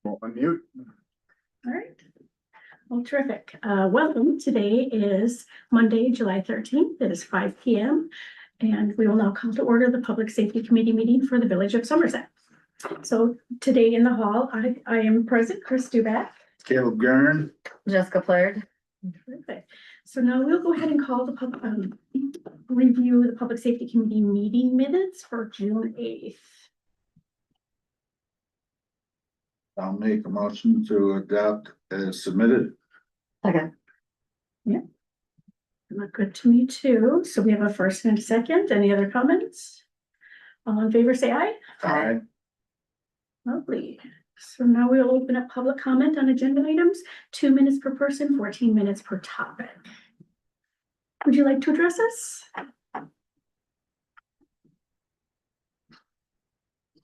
Well, unmute. All right. Well, terrific. Welcome. Today is Monday, July 13th. It is 5 p.m. And we will now call to order the Public Safety Committee meeting for the Village of Somerset. So today in the hall, I am present, Chris Duback. Caleb Gurn. Jessica Plaird. Terrific. So now we'll go ahead and call the review the Public Safety Committee meeting minutes for June 8th. I'll make a motion to adopt as submitted. Okay. Look good to me too. So we have a first and a second. Any other comments? All in favor, say aye. Aye. Lovely. So now we'll open up public comment on agenda items, 2 minutes per person, 14 minutes per topic. Would you like to address us?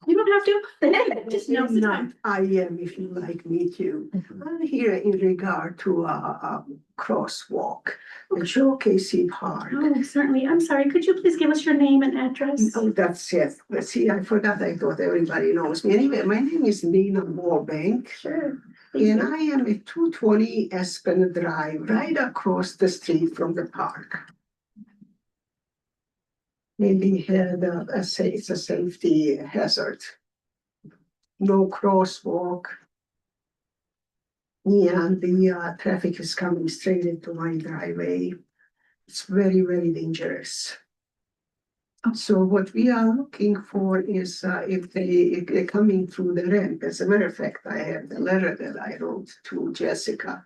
You don't have to. Just now's the time. I am, if you like me to. I'm here in regard to a crosswalk at Showcase Park. Oh, certainly. I'm sorry. Could you please give us your name and address? Oh, that's it. But see, I forgot. I thought everybody knows me. Anyway, my name is Nina Warbank. Sure. And I am at 220 Aspen Drive, right across the street from the park. Maybe had it's a safety hazard. No crosswalk. And the traffic is coming straight into my driveway. It's very, very dangerous. So what we are looking for is if they're coming through the ramp. As a matter of fact, I have the letter that I wrote to Jessica.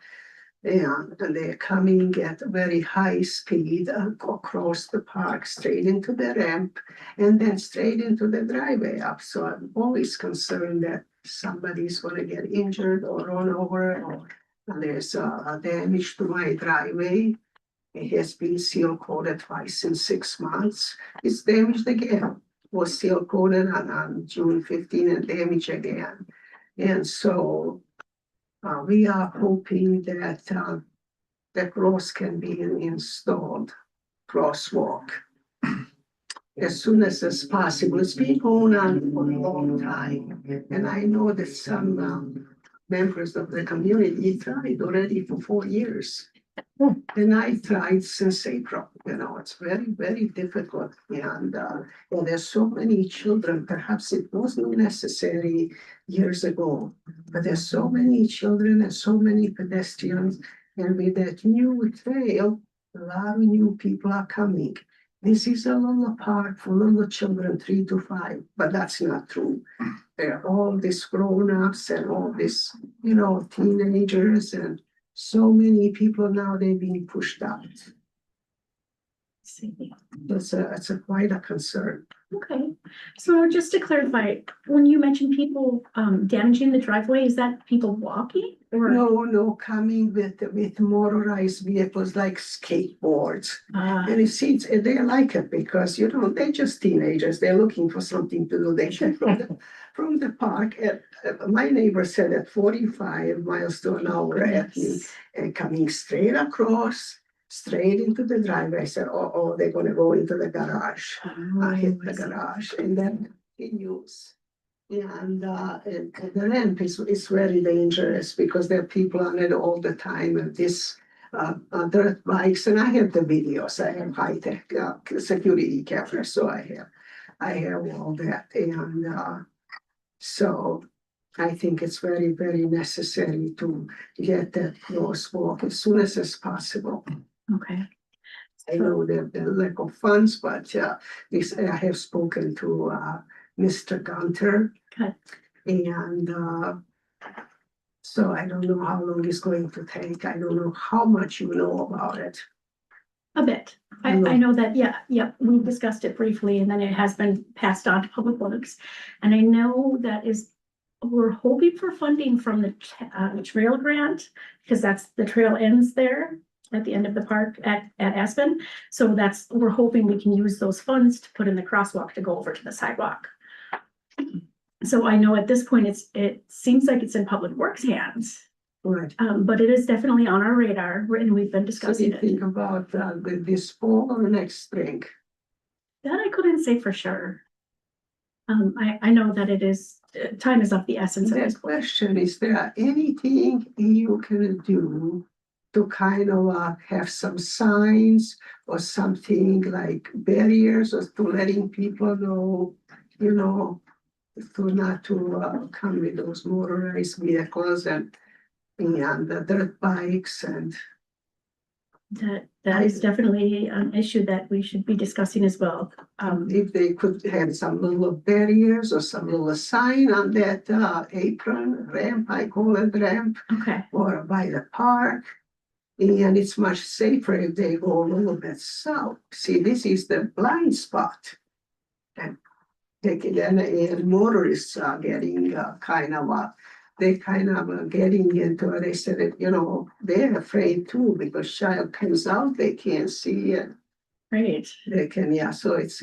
And they're coming at a very high speed across the park, straight into the ramp, and then straight into the driveway up. So I'm always concerned that somebody's going to get injured or run over, or there's damage to my driveway. It has been seal coated twice in 6 months. It's damaged again. Was seal coated on June 15 and damaged again. And so we are hoping that the cross can be installed, crosswalk, as soon as possible. It's been going on for a long time. And I know that some members of the community tried already for 4 years. And I tried since April. It's very, very difficult. And there's so many children. Perhaps it wasn't necessary years ago, but there's so many children and so many pedestrians. And with that new trail, a lot of new people are coming. This is a little park for little children, 3 to 5, but that's not true. There are all these grown-ups and all this, teenagers, and so many people now, they're being pushed out. It's quite a concern. Okay, so just to clarify, when you mentioned people damaging the driveway, is that people walking or? No, coming with motorized vehicles like skateboards. And it seems they like it because they're just teenagers. They're looking for something to do. They get from the park my neighbor said at 45 miles to an hour at me and coming straight across. Straight into the driveway. I said, oh, they're going to go into the garage. I hit the garage and then continues. And the ramp is very dangerous because there are people on it all the time and this dirt bikes. And I have the videos. I have high-tech security cameras. So I have all that. And so I think it's very, very necessary to get that crosswalk as soon as possible. Okay. I know the lack of funds, but I have spoken to Mr. Gunter. Okay. And so I don't know how long it's going to take. I don't know how much you know about it. A bit. I know that, we discussed it briefly and then it has been passed on to Public Works. And I know that we're hoping for funding from the trail grant because the trail ends there at the end of the park at Aspen. So we're hoping we can use those funds to put in the crosswalk to go over to the sidewalk. So I know at this point, it seems like it's in Public Works hands. Right. But it is definitely on our radar and we've been So discussing you think it. about this fall or next spring? That I couldn't say for sure. I know that it is, time is of the essence at this That point. question, is there anything you can do to kind of have some signs or something like barriers or to letting people know, you know, to not to come with those motorized vehicles and the dirt bikes and That is definitely an issue that we should be discussing as well. if they could have some little barriers or some little sign on that apron ramp, I call it ramp, Okay, or by the park. And it's much safer if they go a little bit south. See, this is the blind spot. And taking and motorists are getting they kind of getting into it. They said that, you know, they're afraid too because child comes out, they can't see it. great, They can, yeah, so it's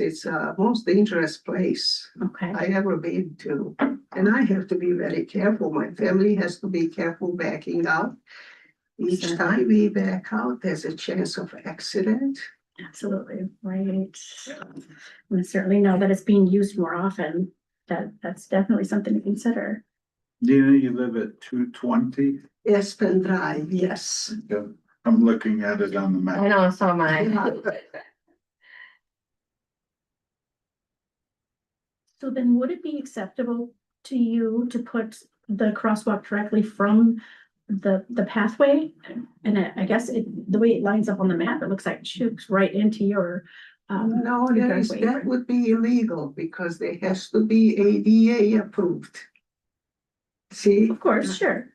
most dangerous place okay, I ever been to. And I have to be very careful. My family has to be careful backing out. Each Certainly. time we back out, there's a chance of accident. absolutely, right. And I certainly know that it's being used more often, that's definitely something to consider. Dina, you live at 220? Aspen Drive, yes. Yeah, I'm looking at it on the I map. know, so am I. So then would it be acceptable to you to put the crosswalk directly from the pathway? And I guess the way it lines up on the map, it looks like it shoots right into your. No, your that driveway. would be illegal because there has to be ADA approved. See, Of course, sure,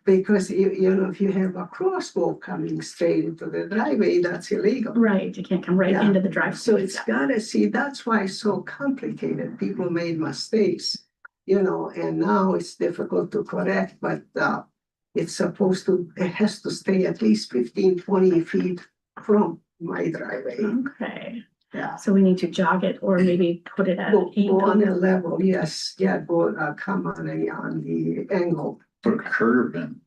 because you know, if you have a crosswalk coming straight into the driveway, that's illegal. right, you can't come right Yeah. into the driveway. So it's gotta see, that's why it's so complicated. People made mistakes, you know, and now it's difficult to correct, but it's supposed to, it has to stay at least 15-20 feet from my driveway. Okay, Yeah. so we need to jog it or maybe put it at an Go on a angle. level, yes, yeah, go come on the angle. For curving.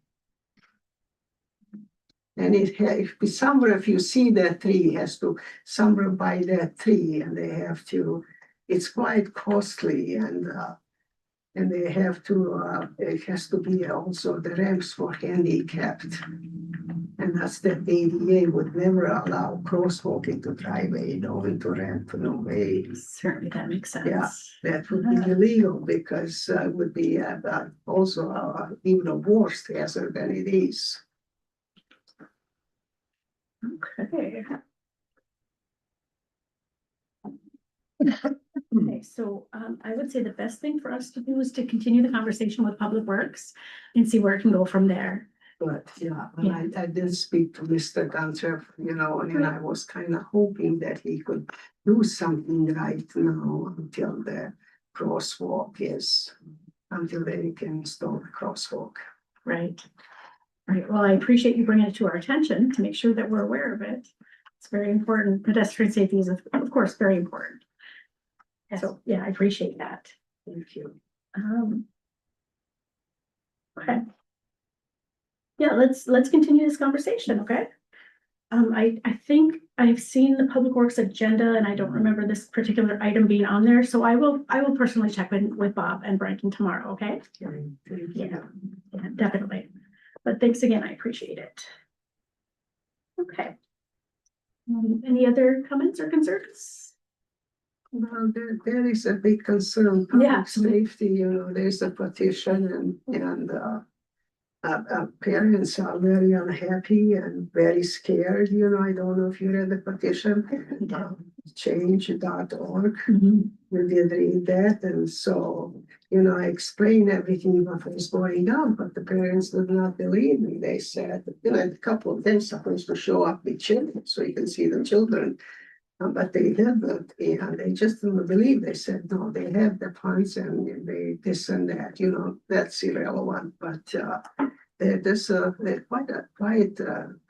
And if somewhere, if you see that tree, it has to somewhere by that tree, and they have to, it's quite costly and they have to, it has to be also the ramps for handicapped. And that's the ADA would never allow crosswalk into driveway, no into ramp, no way. Certainly, that makes sense. Yeah. That would be illegal because it would be also even a worse hazard than it is. Okay. Okay, so I would say the best thing for us to do is to continue the conversation with Public Works and see where it can go from there. But yeah, when I did speak to Mr. Gunter, you know, and I was kind of hoping that he could do something right now until the crosswalk is, until they can install the crosswalk. Right. Right, well, I appreciate you bringing it to our attention to make sure that we're aware of it. It's very important. Pedestrian safety is, of course, very important. So, yeah, I appreciate that. Thank you. Okay. Yeah, let's continue this conversation, okay? I think I've seen the Public Works agenda and I don't remember this particular item being on there, so I will personally check in with Bob and Brenton tomorrow, okay? Thank you. Yeah, definitely. But thanks again, I appreciate it. Okay. Any other comments or concerns? Well, there is a big concern, Yeah. public safety, you know, there's a petition and parents are very unhappy and very scared, you know, I don't know if you read the petition. Change.org, Mhm. we did read that, and so, you know, I explained everything what was going on, but the parents did not believe me. They said, you know, a couple of them supposed to show up with children, so you can see the children. But they didn't, and they just didn't believe. They said, no, they have the funds and they this and that, you know, that's irrelevant, but they're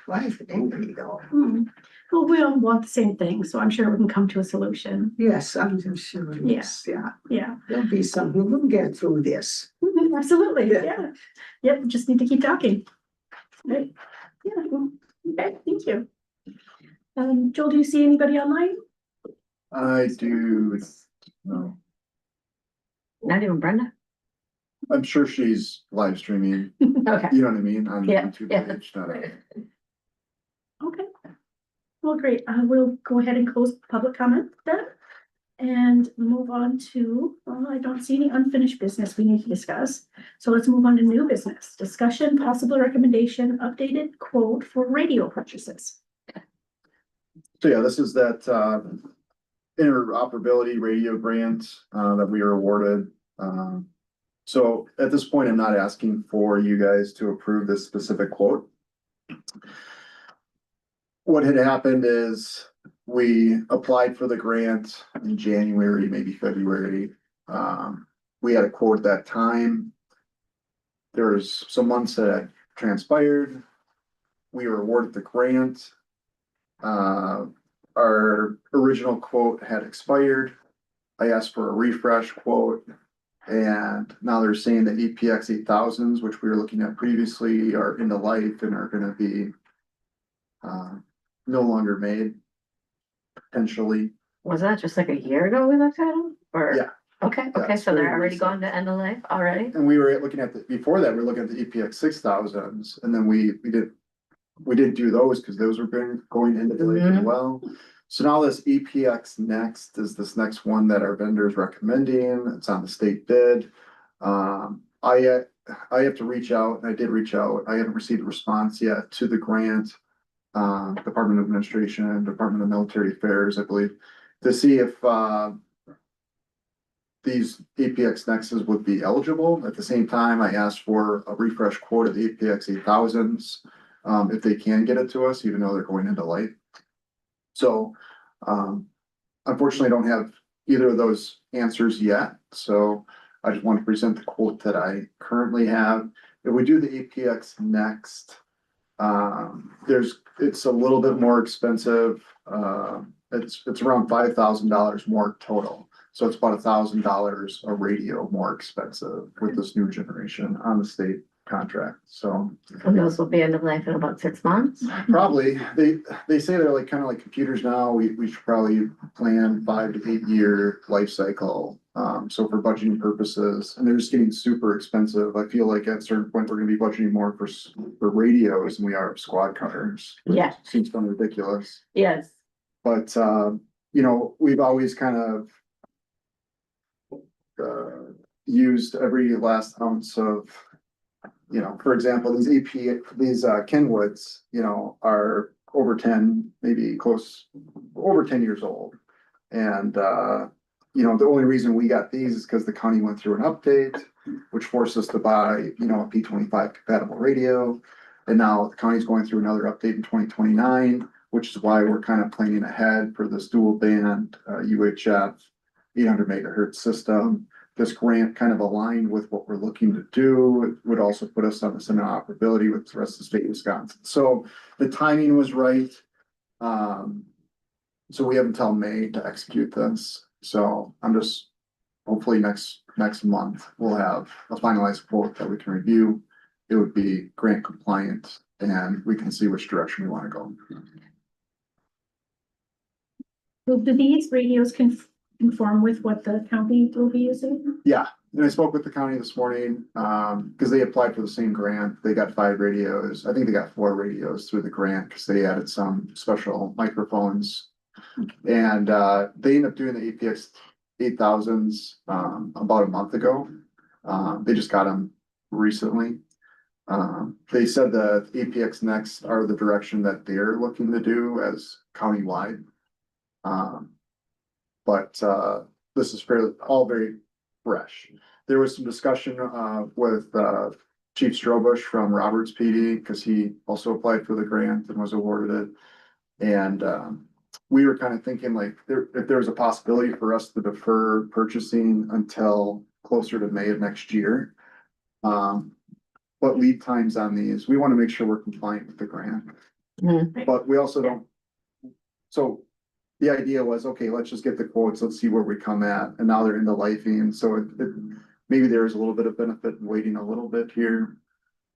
quite angry though. Well, we all want the same thing, so I'm sure we can come to a solution. Yes, I'm just sure, yes, yeah, Yeah. there'll be something, we'll get through this. Absolutely, Yeah. yeah. Yep, just need to keep talking. Right, yeah, okay, thank you. Joel, do you see anybody online? I do, no. Not even Brenda? I'm sure she's live streaming, Okay. you know what I mean, on the Yeah, YouTube yeah. page, not a- Okay. Well, great. We'll go ahead and close public comment then. And move on to, I don't see any unfinished business we need to discuss. So let's move on to new business. Discussion, possible recommendation, updated quote for radio purchases. So yeah, this is that interoperability radio grant that we were awarded. So at this point, I'm not asking for you guys to approve this specific quote. What had happened is we applied for the grant in January, maybe February. We had a quote at that time. There was some months that had transpired. We were awarded the grant. Our original quote had expired. I asked for a refresh quote. And now they're saying that EPX 8000s, which we were looking at previously, are into life and are gonna be no longer made, potentially. Was that just like a year ago we looked at them? Or? Yeah. Okay, Yeah, okay, it's so very they're already recent. gone to end of life already? And we were looking at before that, we were looking at the EPX 6000s, and then we didn't do those because those were going into the life as Mhm. well. So now this EPX Next is this next one that our vendor is recommending. It's on the state bid. I have to reach out, and I did reach out. I haven't received a response yet to the grant. Department of Administration, Department of Military Affairs, I believe, to see if these EPX Nexus would be eligible. At the same time, I asked for a refresh quote of the EPX 8000s, if they can get it to us, even though they're going into life. So, unfortunately, I don't have either of those answers yet, so I just want to present the quote that I currently have. If we do the EPX Next, it's a little bit more expensive. It's around $5,000 more total. So it's about $1,000 a radio more expensive with this new generation on the state contract. So And those will be end of life in about 6 months? probably they say they're like kind of like computers now. We should probably plan 5 to 8 year life cycle. So for budgeting purposes, and they're just getting super expensive. I feel like at a certain point, we're gonna be budgeting more for radios than we are squad cars. Yeah. Seems kind of ridiculous. Yes. But, we've always kind of used every last ounce of, for example, these Kenwoods, are over 10, maybe over 10 years old. And, the only reason we got these is because the county went through an update, which forced us to buy, a P25 compatible radio. And now the county's going through another update in 2029, which is why we're kind of planning ahead for this dual band, UHF 800 megahertz system. This grant kind of aligned with what we're looking to do. It would also put us on the interoperability with the rest of the state of Wisconsin. So the timing was right. So we have until May to execute this. So I'm just, hopefully next month, we'll have a finalized quote that we can review. It would be grant compliant and we can see which direction we want to go. So do these radios conform with what the county will be using? Yeah, and I spoke with the county this morning, because they applied for the same grant. They got 5 radios. I think they got 4 radios through the grant because they added some special microphones. And they ended up doing the APX 8000s about a month ago. They just got them recently. They said the APX Next are the direction that they're looking to do as countywide. But this is all very fresh. There was some discussion with Chief Strobush from Roberts PD because he also applied for the grant and was awarded it. And we were kind of thinking like if there was a possibility for us to defer purchasing until closer to May of next year. But lead times on these, we want to make sure we're compliant with the grant. Mhm. But we also don't. So the idea was, okay, let's just get the quotes, let's see where we come at, and now they're into lifing, so maybe there's a little bit of benefit in waiting a little bit here.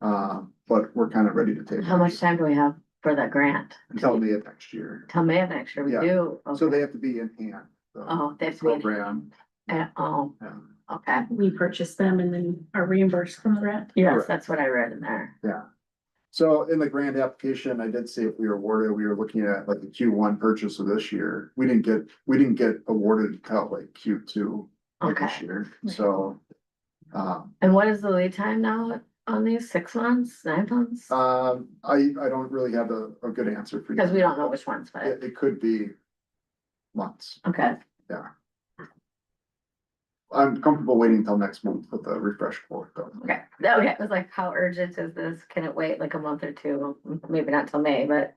But we're kind of ready to take. How much time do we have for that grant? Until May of next year, Till May of next year, we Yeah. do. so Okay. they have to be in hand. the Oh, they have to be in Program, Oh, yeah. Okay, we purchase them and then are reimbursed from the grant. yes, Correct. that's what I read in there. So in the grant application, I did say if we were awarded, we were looking at like the Q1 purchase of this year. We didn't get awarded until like Q2 of this Okay, year, so. and what is the lead time now on these? 6 months, 9 months? I don't really have a good answer for you. Because we don't know which ones, but, It could be months. okay, I'm comfortable waiting until next month with the refresh quote though. okay, okay, I was like, how urgent is this? Can it wait like a month or two? Maybe not till May, but.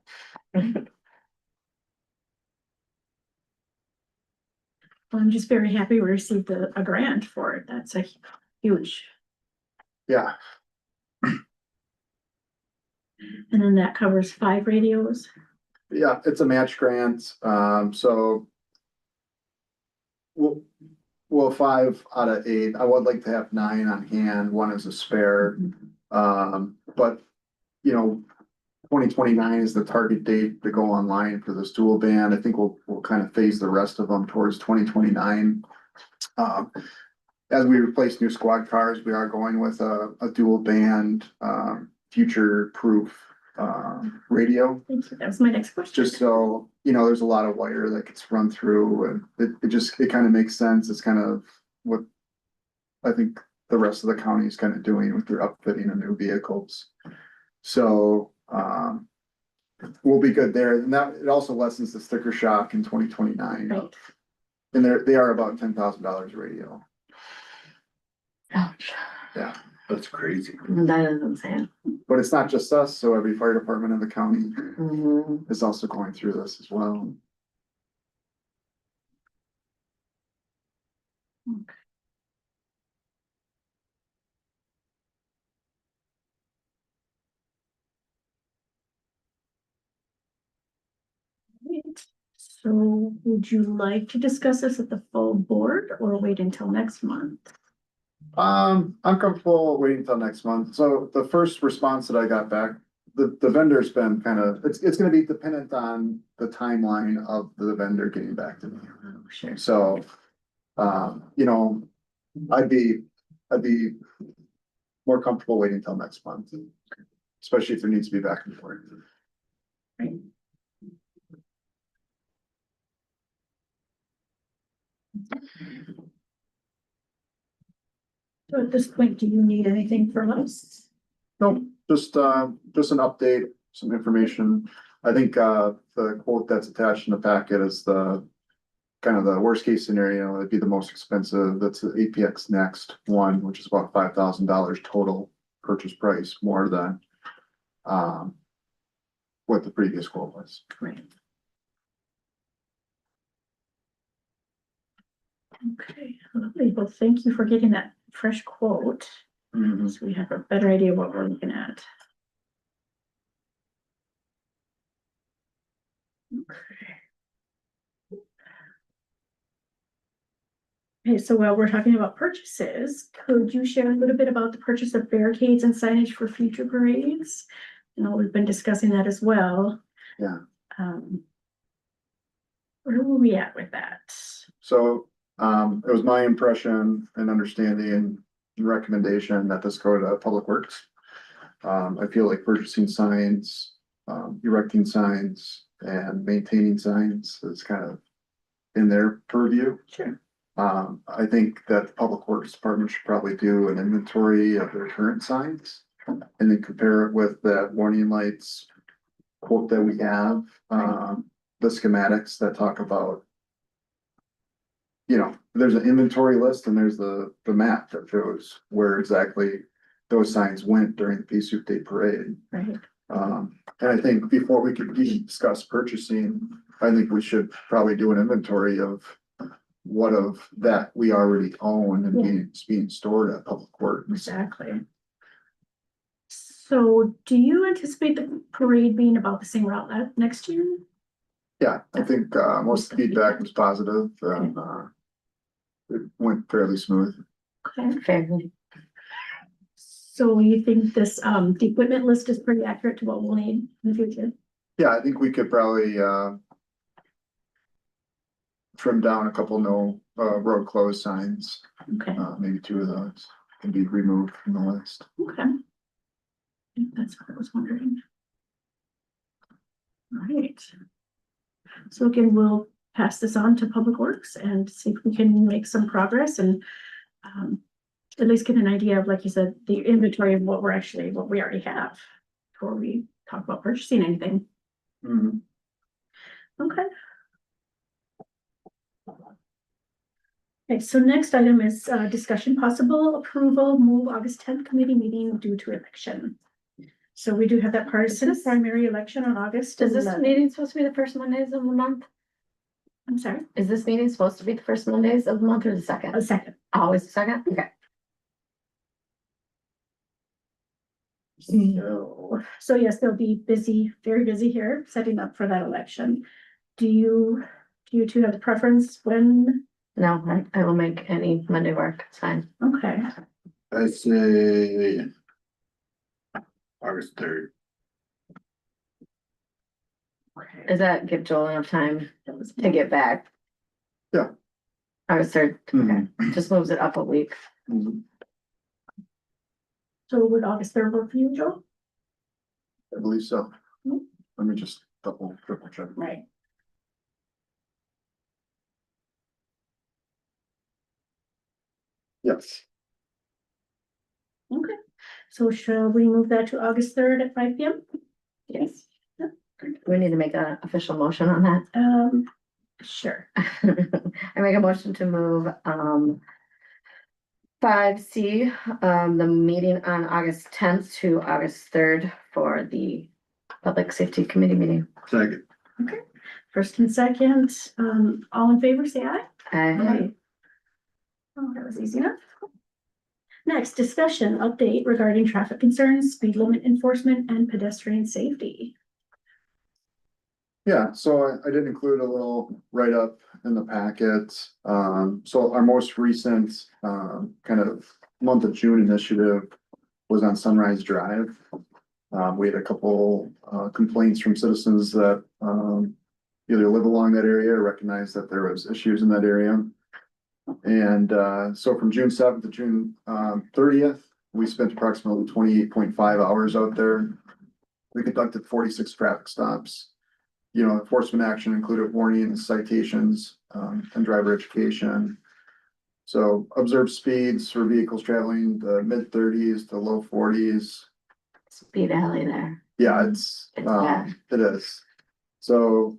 I'm just very happy we received a grant for it. That's a huge, Yeah, and then that covers 5 radios. yeah, it's a match grant, so. Well, 5 out of 8, I would like to have 9 on hand, 1 is a spare, but, you know. 2029 is the target date to go online for this dual band. I think we'll kind of phase the rest of them towards 2029. As we replace new squad cars, we are going with a dual band, future proof, radio. Thank you. That was my next question. Just so, you know, there's a lot of wire that gets run through and it kind of makes sense. It's kind of what I think the rest of the county is kind of doing with their upfitting of new vehicles. So, we'll be good there. And that, it also lessens the sticker shock in 2029. Right. And they are about $10,000 radio. Ouch. Yeah, That's crazy. That is insane. but it's not just us. So every fire department in the county Mhm. is also going through this as well. Right. So would you like to discuss this at the full board or wait until next month? I'm comfortable waiting until next month. So the first response that I got back, the vendor's been kind of, it's gonna be dependent on the timeline of the vendor getting back to me. Sure. So, you know, I'd be more comfortable waiting until next month. Especially if there needs to be back and forth. Right. So at this point, do you need anything from us? Nope, just an update, some information. I think, the quote that's attached in the packet is the kind of the worst case scenario. It'd be the most expensive. That's the APX Next one, which is about $5,000 total purchase price, more than, what the previous quote was. Right. Okay, lovely. Well, thank you for getting that fresh quote. So we have a better idea what we're looking at. Okay, so while we're talking about purchases, could you share a little bit about the purchase of barricades and signage for future parades? You know, we've been discussing that as well. Yeah. Where were we at with that? So, it was my impression and understanding and recommendation that this go to Public Works. I feel like purchasing signs, erecting signs and maintaining signs is kind of in their purview. Sure. I think that the Public Works Department should probably do an inventory of their current signs. And then compare it with that warning lights quote that we have, the schematics that talk about. You know, there's an inventory list and there's the map that shows where exactly those signs went during the Peace Soup Day parade. Right. And I think before we could even discuss purchasing, I think we should probably do an inventory of what of that we already own and being stored at Public Works. Exactly. So do you anticipate the parade being about the same route next year? Yeah, I think, most of the feedback was positive and, it went fairly smooth. Okay. Fairly. So you think this, the equipment list is pretty accurate to what we'll need in the future? Yeah, I think we could probably, trimmed down a couple road closed signs. Okay, Maybe 2 of those can be removed from the list. okay. I think that's what I was wondering. Right. So again, we'll pass this on to Public Works and see if we can make some progress and at least get an idea of, like you said, the inventory of what we already have before we talk about purchasing anything. Mhm. Okay. Okay, so next item is discussion possible approval, move August 10th committee meeting due to election. So we do have that partisan this- primary election on August. Is this 11th. meeting supposed to be the first Mondays of the month? I'm sorry, Is this meeting supposed to be the first Mondays of the month or the second? a second. Always the second? Okay. So yes, they'll be busy, very busy here, setting up for that election. Do you two have a preference when? No, I will make any Monday work. It's fine. Okay, I say August 3rd. Does that give Joel enough time that was. to get back? Yeah. I was third, Mhm. just moves it up a week. Mhm. So would August 3rd work for you, Joe? I believe so. Mhm. Let me just triple check. Right. Yes. Okay, so shall we move that to August 3rd at 5 p.m.? Yes. We need to make an official motion on that. Sure. I make a motion to move, 5C, the meeting on August 10th to August 3rd for the Public Safety Committee meeting. Second. First and second, all in favor, say aye. Aye. Oh, that was easy enough. Next, discussion update regarding traffic concerns, speed limit enforcement and pedestrian safety. Yeah, so I did include a little write-up in the packet. So our most recent, kind of month of June initiative was on Sunrise Drive. We had a couple, complaints from citizens that, either live along that area or recognize that there was issues in that area. And, so from June 7th to June, 30th, we spent approximately 28.5 hours out there. We conducted 46 traffic stops. You know, enforcement action included warnings, citations, and driver education. So observed speeds for vehicles traveling the mid-30s to low 40s. Speed alley there. Yeah, It's bad. it is. So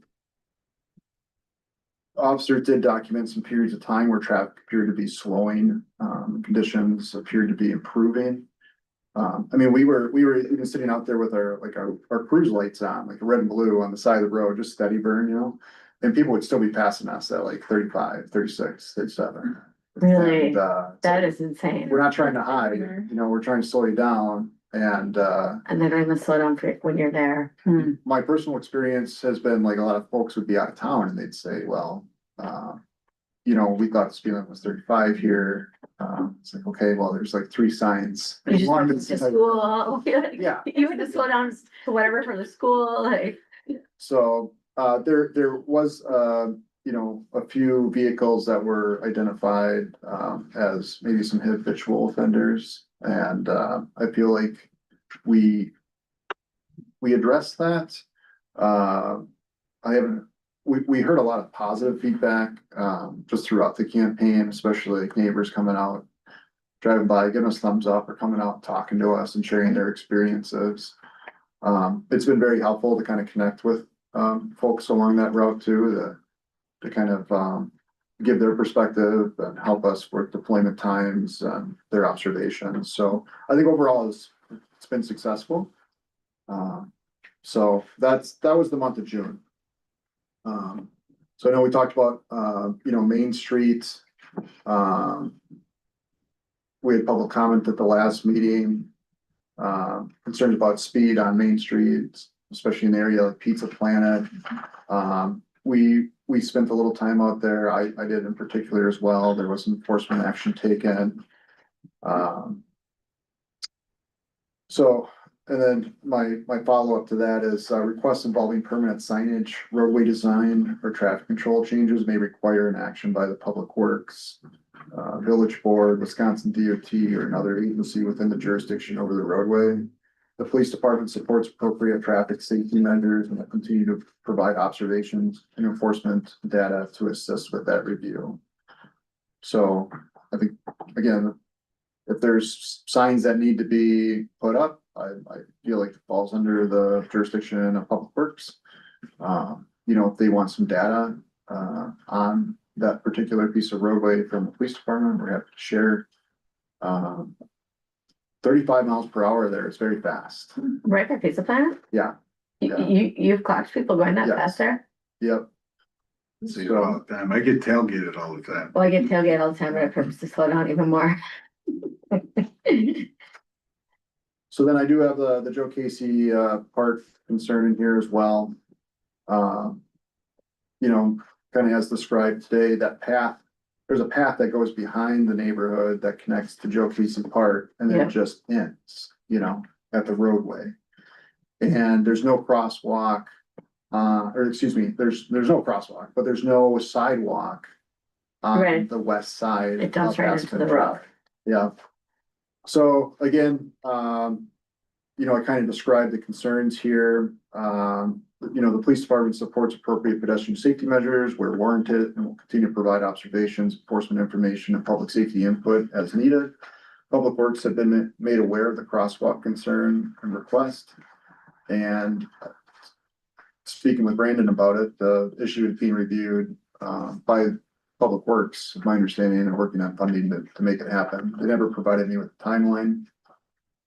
officers did document some periods of time where traffic appeared to be slowing, conditions appeared to be improving. I mean, we were even sitting out there with our cruise lights on, like red and blue on the side of the road, just steady burn, you know? And people would still be passing us at like 35, 36, 37. Really? And, That is insane. we're not trying to hide, you know, we're trying to slow you down. And, And they don't even slow down for when you're there. my personal experience has been like a lot of folks would be out of town and they'd say, well, you know, we thought the speed limit was 35 here. It's like, okay, well, there's like 3 signs. You just One went that's to like- school. Yeah. You had to slow down to whatever for the school, like. So, there was, you know, a few vehicles that were identified, as maybe some habitual offenders. And, I feel like we addressed that. We heard a lot of positive feedback, just throughout the campaign, especially like neighbors coming out, driving by, giving us thumbs up or coming out, talking to us and sharing their experiences. It's been very helpful to kind of connect with, folks along that route too, to kind of, give their perspective and help us with deployment times and their observations. So I think overall it's been successful. So that was the month of June. So I know we talked about, you know, Main Street. We had public comment at the last meeting, concerns about speed on Main Street, especially in the area like Pizza Planet. We spent a little time out there. I did in particular as well. There was enforcement action taken. So and then my follow-up to that is, requests involving permanent signage, roadway design, or traffic control changes may require an action by the Public Works, Village Board, Wisconsin DOT, or another agency within the jurisdiction over the roadway. The police department supports appropriate traffic safety measures and will continue to provide observations and enforcement data to assist with that review. So I think, again, if there's signs that need to be put up, I feel like it falls under the jurisdiction of Public Works. You know, if they want some data, on that particular piece of roadway from the police department, we're happy to share. 35 miles per hour there is very fast. Right for Pizza Planet? Yeah, You, Yeah. you've clocked people going that Yes. fast there? yep. See it all the time. I get tailgated all the time. Well, I get tailgate all the time, but I purposely slow down even more. So then I do have the Joe Casey part concern in here as well. You know, kind of as described today, that path, there's a path that goes behind the neighborhood that connects to Joe Casey Park and then Yeah. it just ends, you know, at the roadway. And there's no crosswalk, or excuse me, there's no crosswalk, but there's no sidewalk on Right. the west side. It dumps of right into the Aspen road. Drive. Yeah. So again, you know, I kind of described the concerns here. You know, the police department supports appropriate pedestrian safety measures where warranted and will continue to provide observations, enforcement information, and public safety input as needed. Public Works have been made aware of the crosswalk concern and request. And speaking with Brandon about it, the issue is being reviewed by Public Works, my understanding, and working on funding to make it happen. They never provided me with a timeline.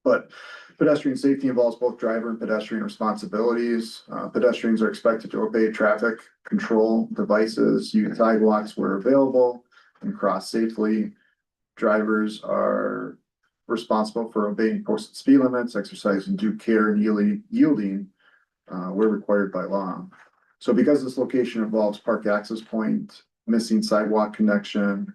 But pedestrian safety involves both driver and pedestrian responsibilities. Pedestrians are expected to obey traffic control devices, use sidewalks where available, and cross safely. Drivers are responsible for obeying posted speed limits, exercising due care, and yielding where required by law. So because this location involves park access point, missing sidewalk connection,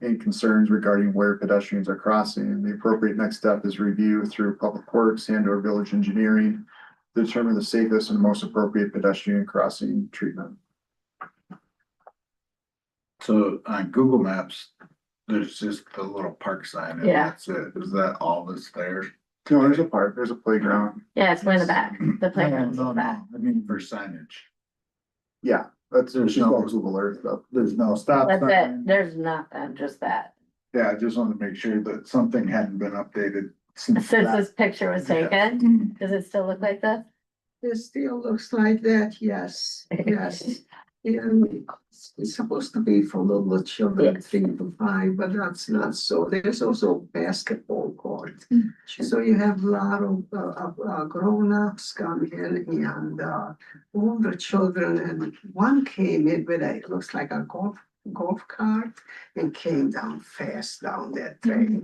and concerns regarding where pedestrians are crossing, the appropriate next step is review through Public Works and or Village Engineering to determine the safest and most appropriate pedestrian crossing treatment. So on Google Maps, there's just a little park sign and Yeah. that's it. Is that all that's there? No, there's a park, there's a playground. Yeah, it's way in the back. The playground's in No, the back. I mean for signage. Yeah, that's, There's she's no- got Google Earth up. There's no stop That's it. sign. There's nothing, just that. Yeah, I just wanted to make sure that something hadn't been updated since Since that. this picture was Yeah. taken, does it still look like this? It still looks like that, yes, yes. And it's supposed to be for little children, Yes. 3 to 5, but that's not so. There's also a basketball court. So you have a lot of grown-ups come in and older children, and one came in with a, it looks like a golf cart and came down fast down that trail.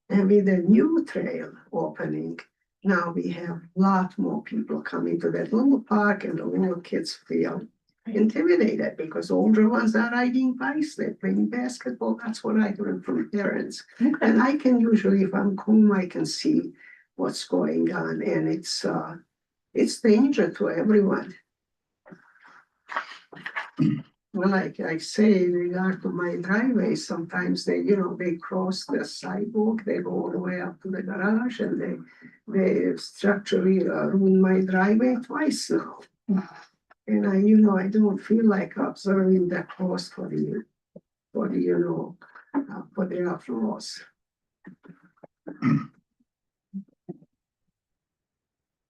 And with the new trail opening, now we have a lot more people coming to that little park, and the little kids feel intimidated because older ones are riding bikes, they're playing basketball. That's what I heard from parents. Okay. And I can usually, if I'm home, I can see what's going on, and it's danger to everyone. Well, like I say, in regard to my driveway, sometimes they, they cross the sidewalk, they go all the way up to the garage, and they structurally ruin my driveway twice now. And I don't feel like observing that cost for the applause.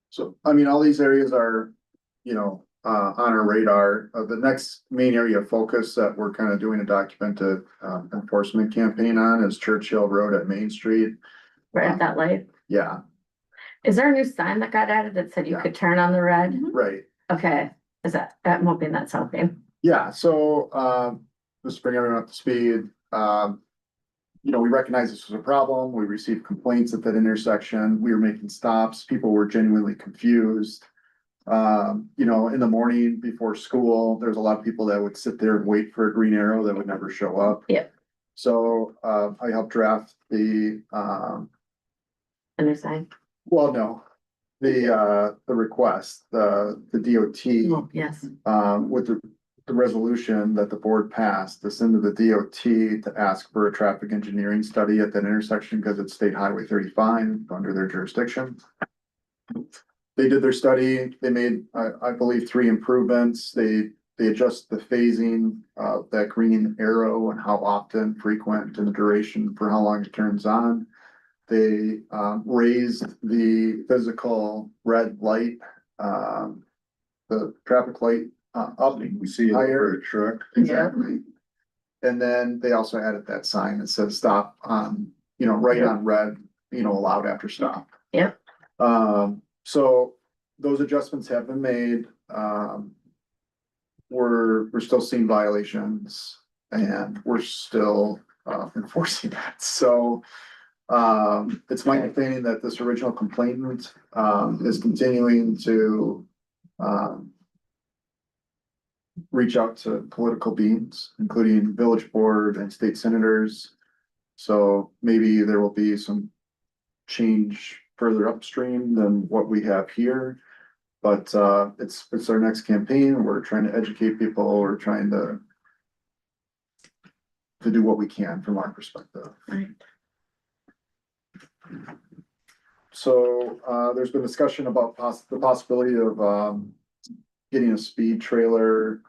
So, I mean, all these areas are, on our radar. The next main area of focus that we're kind of doing a documented enforcement campaign on is Churchill Road at Main Street. Right at that light? Yeah, Is there a new sign that got added that said you Yeah. could turn on the red? right. Okay, I'm hoping that's helping. Yeah, so, just to bring everyone up to speed, we recognize this was a problem. We received complaints at that intersection. We were making stops. People were genuinely confused. In the morning before school, there's a lot of people that would sit there and wait for a green arrow that would never show up. Yep. So, I helped draft the, A new sign? well, no, the request, the DOT. Oh, yes. With the resolution that the board passed, to send to the DOT to ask for a traffic engineering study at that intersection because it's State Highway 35 under their jurisdiction. They did their study, they made, I believe, 3 improvements. They adjust the phasing of that green arrow and how often, frequent, and the duration for how long it turns on. They raised the physical red light, the traffic light up. We see it over a truck. Exactly. And then they also added that sign that says stop on, right on red, allowed after stop. Yep. So those adjustments have been made. We're still seeing violations and we're still enforcing that. So it's my understanding that this original complainant is continuing to reach out to political beings, including village board and state senators. So maybe there will be some change further upstream than what we have here. But it's our next campaign. We're trying to educate people. We're trying to do what we can from our perspective. Right. So there's been discussion about the possibility of getting a speed trailer,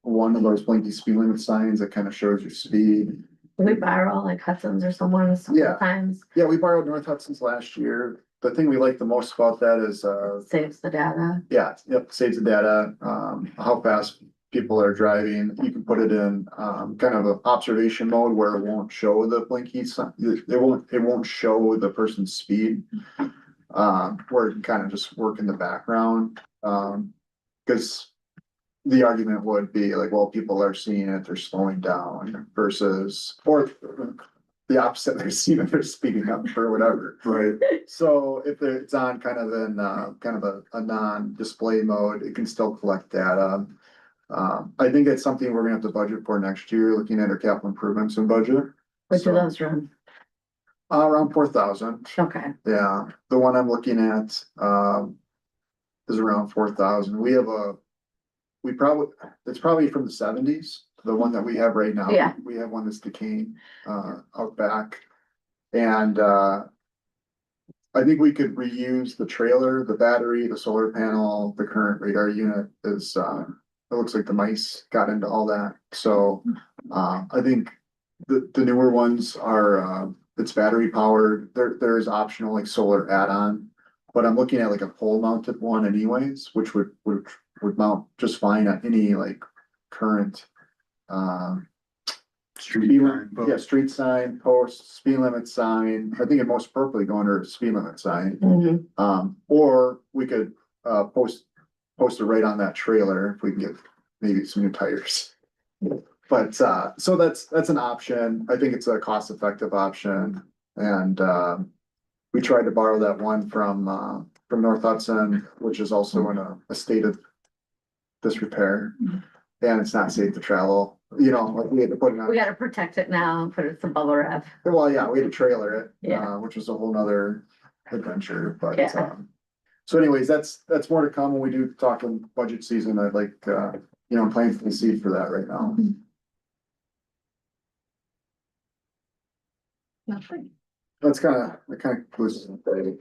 one of those blinky speed limit signs that kind of shows your speed. We borrow like Hudson's or someone Yeah. sometimes, Yeah, we borrowed North Hudson's last year. The thing we like the most about that is saves the data. yeah, yep, saves the data, how fast people are driving. You can put it in kind of an observation mode where it won't show the blinky sign. It won't show the person's speed. Where it can kind of just work in the background. Because the argument would be like, well, people are seeing it, they're slowing down versus, or the opposite, they're seeing it, they're speeding up or whatever. Right. So if it's on kind of in kind of a non-display mode, it can still collect data. I think it's something we're gonna have to budget for next year, looking at our capital improvements and budget. Which So, of those run? Around 4,000. Okay. Yeah, the one I'm looking at is around 4,000. It's probably from the 70s, the one that we have right now. Yeah. We have one that's decaying out back. And I think we could reuse the trailer, the battery, the solar panel, the current radar unit is it looks like the mice got into all that. So I think the newer ones are it's battery powered. There is optional like solar add-on, but I'm looking at like a pole mounted one anyways, which would mount just fine at any like current Street sign yeah, street sign, post, speed limit sign. I think it'd most appropriately go under speed limit sign. Mhm. Or we could post it right on that trailer if we can get maybe some new tires. But so that's an option. I think it's a cost effective option. And we tried to borrow that one from North Hudson, which is also in a state of disrepair. And it's not safe to travel, like we had to put it on. We gotta protect it now, put it some bubble wrap. Well, yeah, we had to trailer it, Yeah. which was a whole nother adventure, but, Yeah. So anyways, that's more to come when we do talk in budget season. I'd like, I'm planting the seed for that right now. Nothing. That kind of concludes the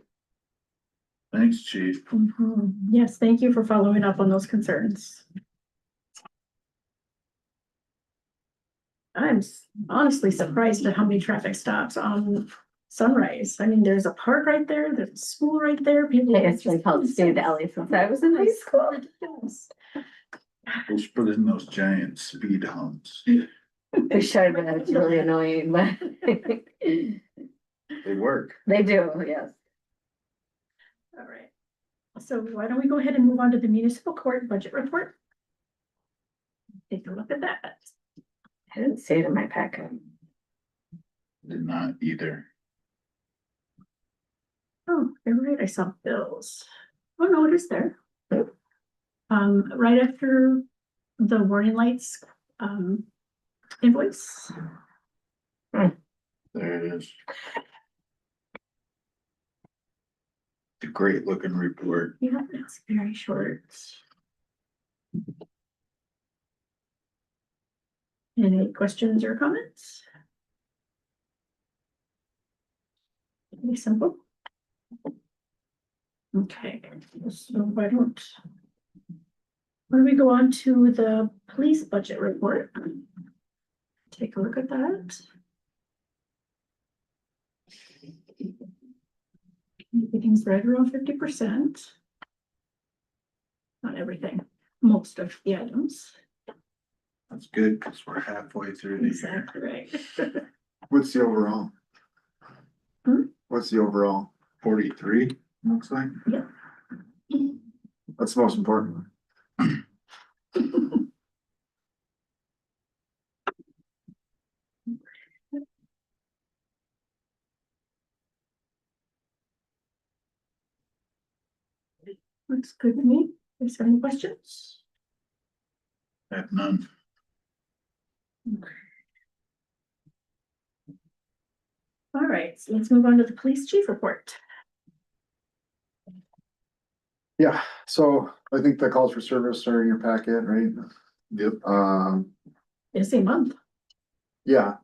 Thanks, chief. Mhm. Yes, thank you for following up on those concerns. I'm honestly surprised at how many traffic stops on Sunrise. I mean, there's a park right there, there's a school right there, people. Hey, it's been called Steve Alley since I was in high school. Ridiculous. Let's put in those giant speed humps. We should, but it's really annoying, but They work. they do, yes. All right. So why don't we go ahead and move on to the municipal court budget report? Take a look at that. I didn't see it in my packet. Did not either. Oh, you're right, I saw bills. Oh, no, it is there. Right after the warning lights, invoice. There it is. a great looking report. Yeah, it's very short. Any questions or comments? Pretty simple. Okay, so why don't we go on to the police budget report? Take a look at that. Everything's right around 50%. Not everything, most of the items. That's good, cause we're halfway through the year. Exactly right. What's the overall? Hmm? What's the overall? 43, looks like. That's the most important. Looks good to me. Is there any questions? Have none. All right, so let's move on to the police chief report. Yeah, so I think the calls for service are in your packet, right? Yep. Busy month. Yeah.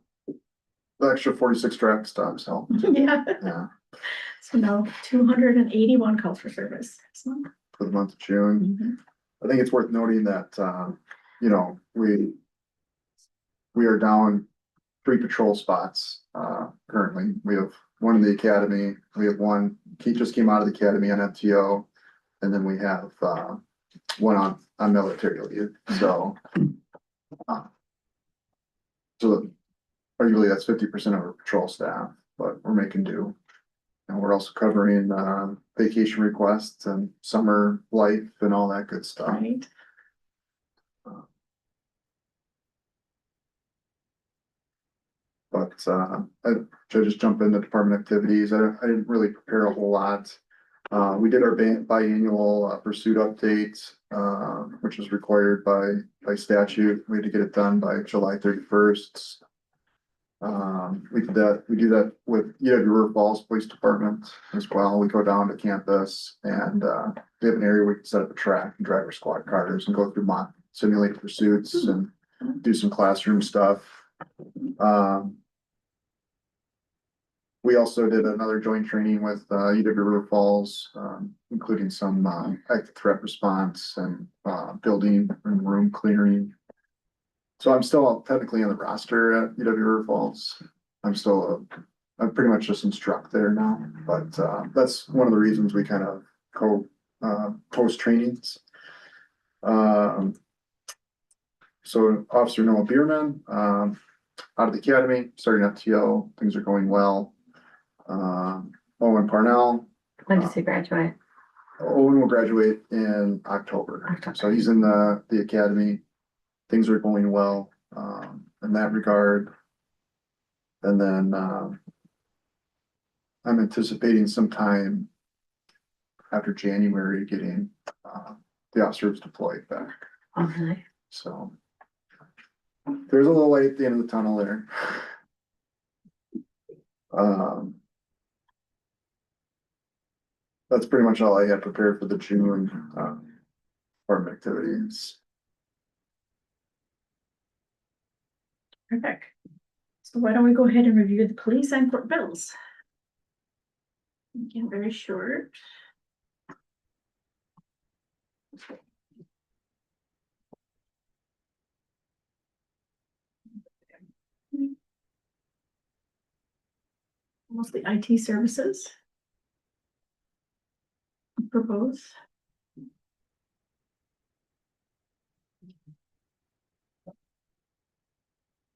The extra 46 traffic stops help. Yeah. Yeah, So now 281 calls for service this month. for the month of June. Mhm. I think it's worth noting that, you know, we are down 3 patrol spots, currently. We have one in the academy, we have one, he just came out of the academy on FTO. And then we have, one on military leave, so. So arguably that's 50% of our patrol staff, but we're making do. And we're also covering, vacation requests and summer life and all that good stuff. Right. But should I just jump into department activities? I didn't really prepare a whole lot. We did our biannual pursuit update, which is required by statute. We had to get it done by July 31st. We do that with River Falls Police Department as well. We go down to campus and they have an area we can set up a track and drive our squad cars and go through mock simulated pursuits and do some classroom stuff. We also did another joint training with UW River Falls, including some active threat response and building and room clearing. So I'm still technically on the roster at UW River Falls. I'm pretty much just instruct there now, but that's one of the reasons we kind of post trainings. So Officer Noah Bierman, out of the academy, starting FTO, things are going well. Owen Parnell. When does he graduate? Owen will graduate in October. So he's in the academy. Things are going well, in that regard. And then, I'm anticipating some time after January getting, the officers deployed back. Oh, really? So there's a little light at the end of the tunnel there. That's pretty much all I had prepared for the June, department activities. Perfect. So why don't we go ahead and review the police and court bills? Again, very short. Mostly IT services. For both.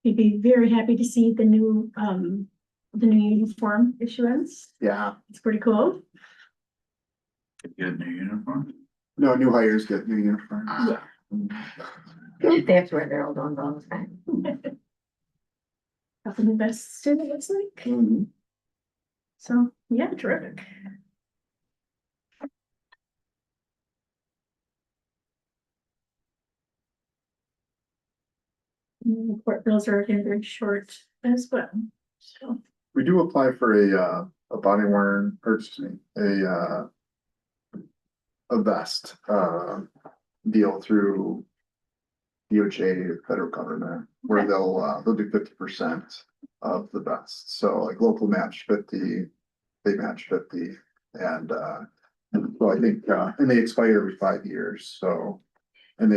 You'd be very happy to see the new uniform issuance. Yeah, It's pretty cool. Get a new uniform. no, new hires get new uniforms. Yeah. They have to wear their old ones all the time. Got the new best suit, it looks like. So, yeah, terrific. And the court bills are again very short as well, so. We do apply for a body worn, or excuse me, a a vest, deal through DOJ, or federal government, where Okay. they'll do 50% of the vest. So like local match 50, they match 50, and so I think, and they expire every 5 years, so, and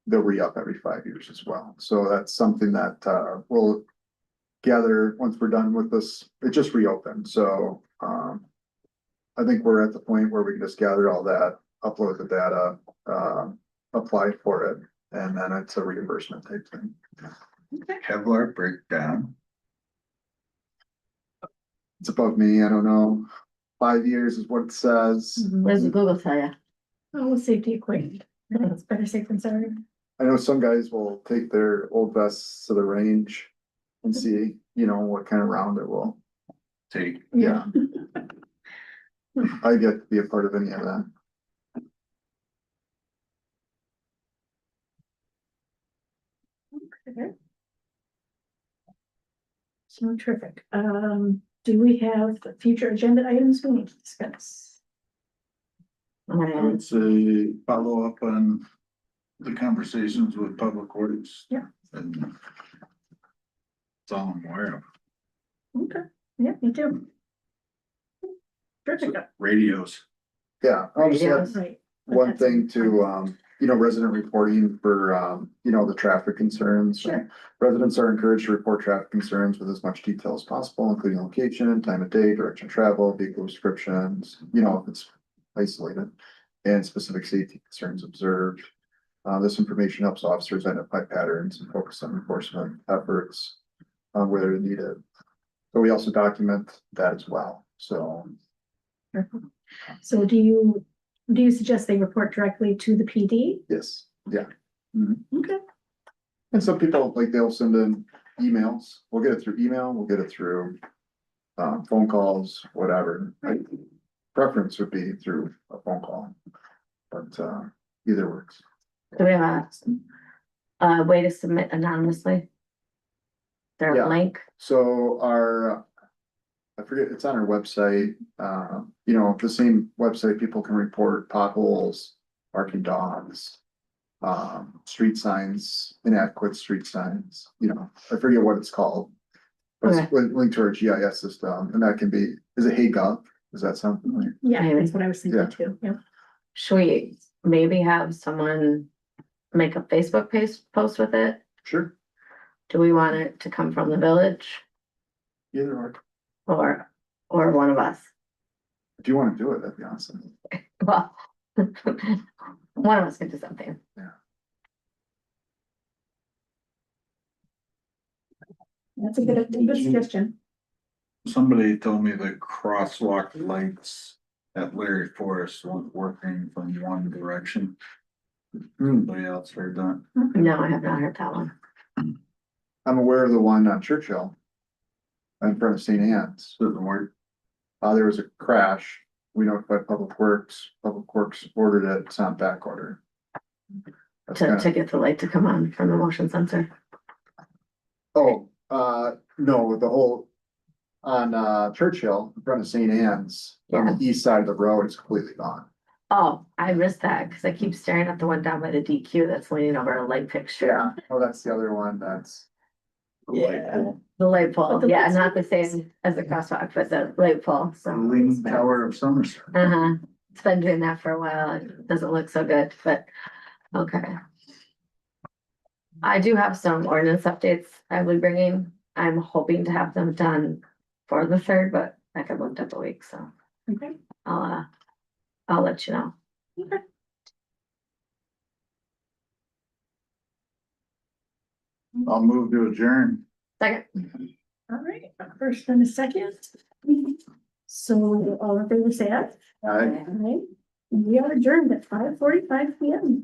they'll re-up every 5 years as well. So that's something that, we'll gather once we're done with this. It just reopened, so, I think we're at the point where we can just gather all that, upload the data, apply for it, and then it's a reimbursement type thing. Kevlar breakdown. It's above me, I don't know. 5 years is what it says. What does Google tell you? Oh, safety equipment. It's better safe than sorry. I know some guys will take their old vests to the range and see, what kind of round it will. Take, Yeah. I get to be a part of any of that. Okay. So terrific. Do we have future agenda items we need to discuss? I would say follow up on the conversations with Public Works. Yeah. And that's all I'm aware of. Okay, yeah, me too. Terrific, Radios. Yeah, I'll just Yeah. add right. one thing to, resident reporting for, the traffic concerns. Sure. Residents are encouraged to report traffic concerns with as much detail as possible, including location, time of day, direction of travel, vehicle descriptions, if it's isolated, and specific safety concerns observed. This information helps officers identify patterns and focus on enforcement efforts, where they're needed. So we also document that as well, so. So do you suggest they report directly to the PD? Yes, yeah. Okay, And some people, like, they'll send in emails. We'll get it through email, we'll get it through phone calls, whatever. Preference would be through a phone call, but either works. Do we have a way to submit anonymously? Their Yeah. link? So I forget, it's on our website, the same website, people can report potholes, barking dogs, street signs, inadequate street signs, I forget what it's called. But it's linked to our GIS system, and that can be, is it HeyGov? Does that sound familiar? yeah, that's what I was thinking Yeah. too, yeah. Should we maybe have someone make a Facebook post with it? Sure, Do we want it to come from the village either or. or one of us? If you wanna do it, that'd be awesome. Well, one of us can do something. That's a good suggestion. Somebody told me the crosswalk lights at Larry Forest weren't working from one direction. Anybody else heard that? No, I have not heard that one. I'm aware of the one on Churchill. In front of St. Anne's. Doesn't work. There was a crash. We notified Public Works ordered it, it's on back order. That's To get the light to come on from the motion sensor. no, the whole, on Churchill, in front of St. Anne's, on the east side of the road, is completely gone. Oh, I missed that because I keep staring at the one down by the DQ that's leaning over a light fixture. Oh, that's the other one, that's. Yeah. The light But pole, the yeah, lights- not the same as the crosswalk, but the light pole, The so. Leaning Tower of Somerset. Uh-huh, it's been doing that for a while, it doesn't look so good, but, okay. I do have some ordinance updates I will be bringing, I'm hoping to have them done for the 3rd, but I could booked up a week, so Okay, I'll let you know. okay. I'll move to adjourn. Second, All right, first and a second. So all in favor, say aye. Aye. Aye. We are adjourned at 5:45 PM.